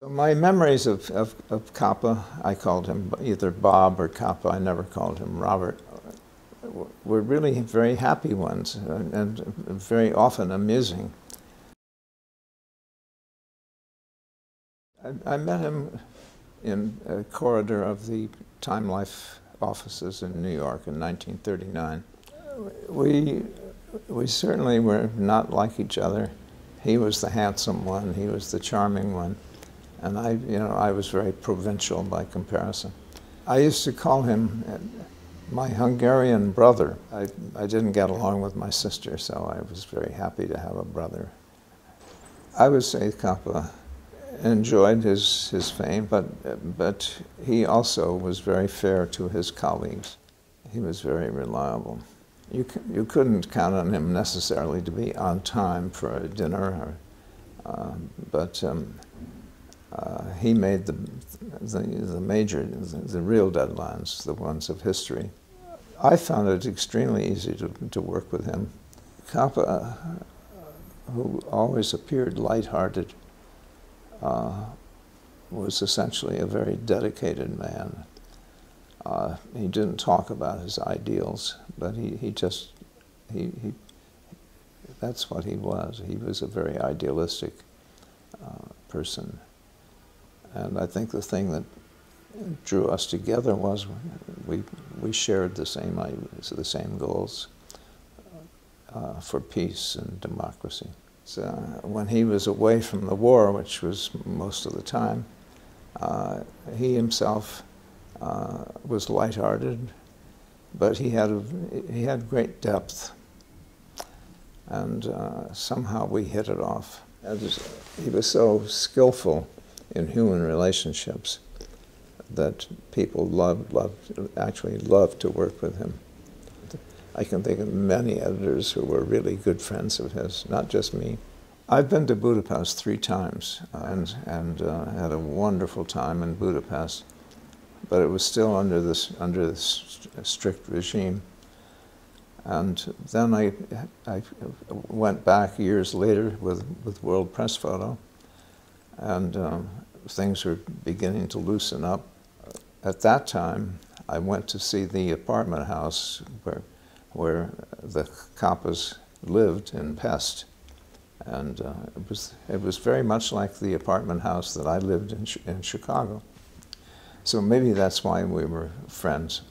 My memories of Capa, I called him either Bob or Capa, I never called him Robert, were really very happy ones and very often amusing. I met him in a corridor of the Time Life offices in New York in 1939. We certainly were not like each other. He was the handsome one, he was the charming one. And I was very provincial by comparison. I used to call him my Hungarian brother. I didn't get along with my sister, so I was very happy to have a brother. I would say Capa enjoyed his fame, but he also was very fair to his colleagues. He was very reliable. You couldn't count on him necessarily to be on time for a dinner, but he made the real deadlines, the ones of history. I found it extremely easy to work with him. Capa, who always appeared lighthearted, was essentially a very dedicated man. He didn't talk about his ideals, but that's what he was. He was a very idealistic person. And I think the thing that drew us together was we shared the same goals for peace and democracy. So when he was away from the war, which was most of the time, he himself was lighthearted, but he had great depth, and somehow we hit it off. He was so skillful in human relationships that people actually loved to work with him. I can think of many editors who were really good friends of his, not just me. I've been to Budapest 3 times and had a wonderful time in Budapest, but it was still under this strict regime. And then I went back years later with World Press Photo, and things were beginning to loosen up. At that time, I went to see the apartment house where the Capas lived in Pest, and it was very much like the apartment house that I lived in Chicago. So maybe that's why we were friends.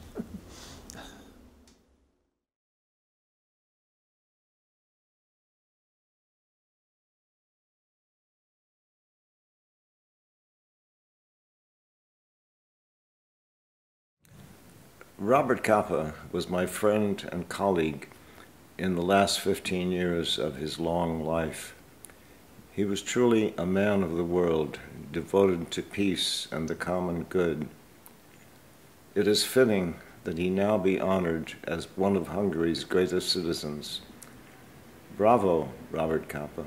Robert Capa was my friend and colleague in the last 15 years of his long life. He was truly a man of the world, devoted to peace and the common good. It is fitting that he now be honored as one of Hungary's greatest citizens. Bravo, Robert Capa.